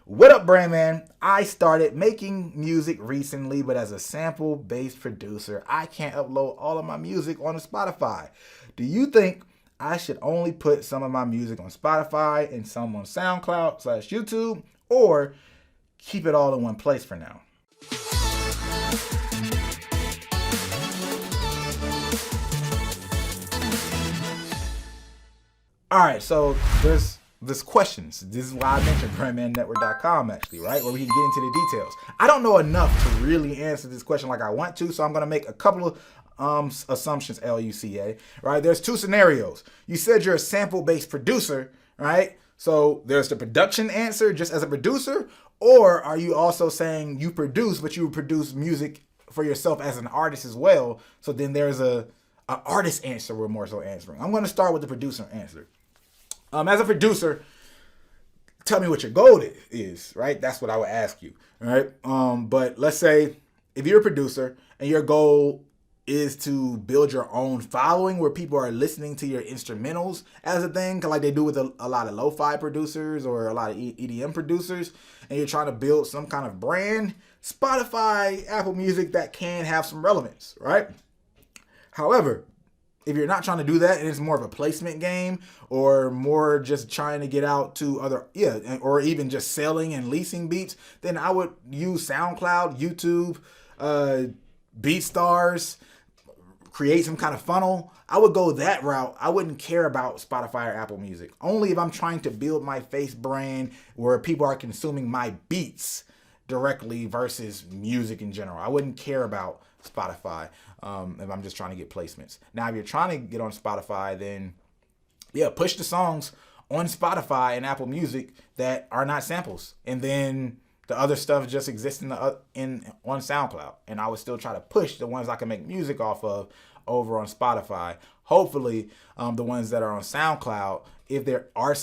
What up, brand man? I started making music recently, but as a sample-based producer, I can't upload all of my music onto Spotify. Do you think I should only put some of my music on Spotify and some on SoundCloud/YouTube, or keep it all in one place for now? All right, so there's questions. This is why I mentioned brandmannetwork.com actually, right? Where we can get into the details. I don't know enough to really answer this question like I want to, so I'm going to make a couple of assumptions, LUCA, right? There's two scenarios. You said you're a sample-based producer, right? So there's the production answer just as a producer, or are you also saying you produce, but you produce music for yourself as an artist as well? So then there's an artist answer we're more so answering. I'm going to start with the producer answer. As a producer, tell me what your goal is, right? That's what I would ask you, right? But let's say if you're a producer and your goal is to build your own following where people are listening to your instrumentals as a thing, like they do with a lot of lo-fi producers or a lot of EDM producers, and you're trying to build some kind of brand, Spotify, Apple Music, that can have some relevance, right? However, if you're not trying to do that and it's more of a placement game or more just trying to get out to or even just selling and leasing beats, then I would use SoundCloud, YouTube, BeatStars, create some kind of funnel. I would go that route. I wouldn't care about Spotify or Apple Music. Only if I'm trying to build my face brand where people are consuming my beats directly versus music in general. I wouldn't care about Spotify if I'm just trying to get placements. Now, if you're trying to get on Spotify, then push the songs on Spotify and Apple Music that are not samples, and then the other stuff just exists on SoundCloud. And I would still try to push the ones I can make music off of over on Spotify. Hopefully, the ones that are on SoundCloud, if there's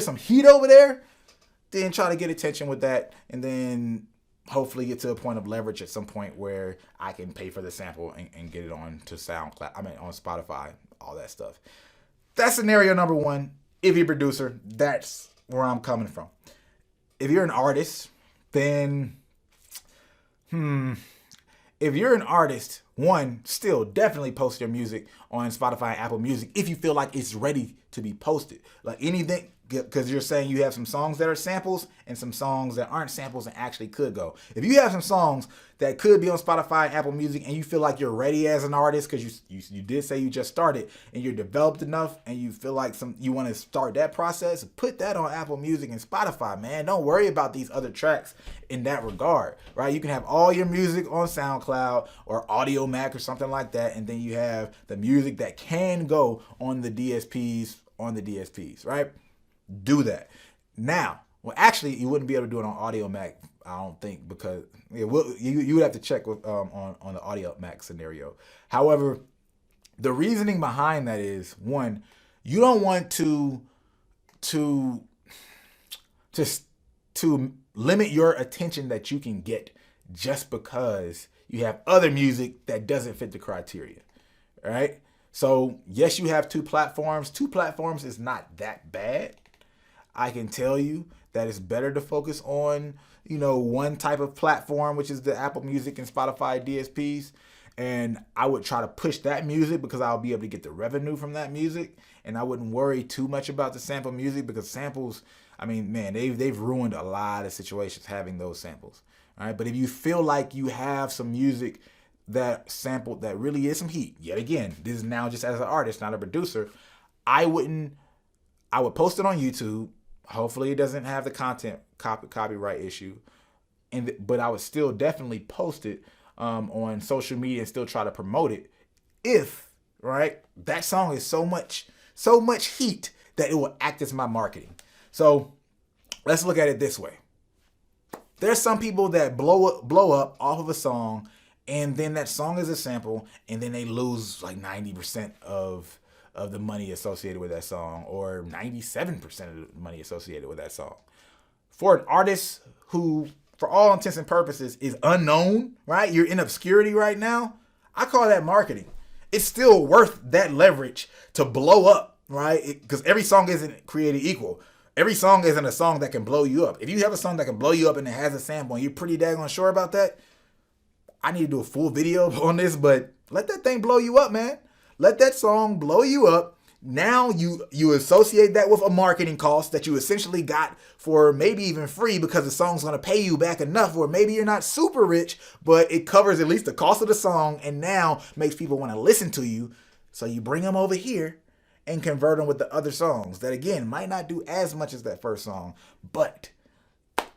some heat over there, then try to get attention with that, and then hopefully get to a point of leverage at some point where I can pay for the sample and get it on to SoundCloud. On Spotify, all that stuff. That's scenario number one. If you're a producer, that's where I'm coming from. If you're an artist, then, if you're an artist, one, still definitely post your music on Spotify and Apple Music if you feel like it's ready to be posted. Like anything, because you're saying you have some songs that are samples and some songs that aren't samples and actually could go. If you have some songs that could be on Spotify and Apple Music and you feel like you're ready as an artist because you did say you just started and you're developed enough and you feel like you want to start that process, put that on Apple Music and Spotify, man. Don't worry about these other tracks in that regard, right? You can have all your music on SoundCloud or Audio Mac or something like that, and then you have the music that can go on the DSPs, right? Do that. Now, well, actually, you wouldn't be able to do it on Audio Mac, I don't think, because you would have to check with on the Audio Mac scenario. However, the reasoning behind that is, one, you don't want to limit your attention that you can get just because you have other music that doesn't fit the criteria, right? So yes, you have two platforms. Two platforms is not that bad. I can tell you that it's better to focus on, one type of platform, which is the Apple Music and Spotify DSPs. And I would try to push that music because I'll be able to get the revenue from that music. And I wouldn't worry too much about the sample music because samples, they've ruined a lot of situations having those samples. All right. But if you feel like you have some music that sampled that really is some heat, yet again, this is now just as an artist, not a producer, I would post it on YouTube. Hopefully it doesn't have the content copyright issue, but I would still definitely post it on social media and still try to promote it if, right, that song is so much heat that it will act as my marketing. So let's look at it this way. There's some people that blow up off of a song, and then that song is a sample, and then they lose like 90% of the money associated with that song, or 97% of the money associated with that song. For an artist who, for all intents and purposes, is unknown, right? You're in obscurity right now. I call that marketing. It's still worth that leverage to blow up, right? Because every song isn't created equal. Every song isn't a song that can blow you up. If you have a song that can blow you up and it has a sample and you're pretty daggone sure about that, I need to do a full video on this, but let that thing blow you up, man. Let that song blow you up. Now you associate that with a marketing cost that you essentially got for maybe even free because the song's going to pay you back enough, or maybe you're not super rich, but it covers at least the cost of the song and now makes people want to listen to you. So you bring them over here and convert them with the other songs that, again, might not do as much as that first song, but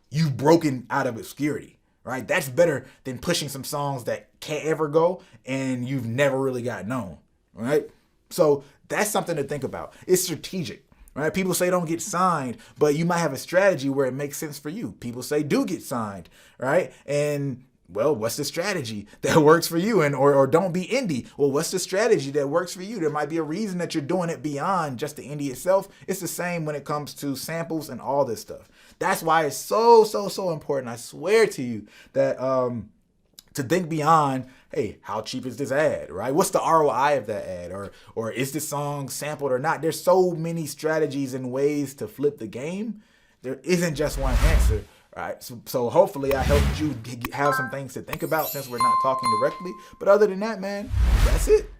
you've broken out of obscurity, right? That's better than pushing some songs that can't ever go and you've never really got known, right? So that's something to think about. It's strategic, right? People say don't get signed, but you might have a strategy where it makes sense for you. People say do get signed, right? And well, what's the strategy that works for you? And or don't be indie. Well, what's the strategy that works for you? There might be a reason that you're doing it beyond just the indie itself. It's the same when it comes to samples and all this stuff. That's why it's so important. I swear to you that to think beyond, hey, how cheap is this ad, right? What's the ROI of that ad? Or is this song sampled or not? There's so many strategies and ways to flip the game. There isn't just one answer. Right, so hopefully I helped you have some things to think about since we're not talking directly. But other than that, man, that's it.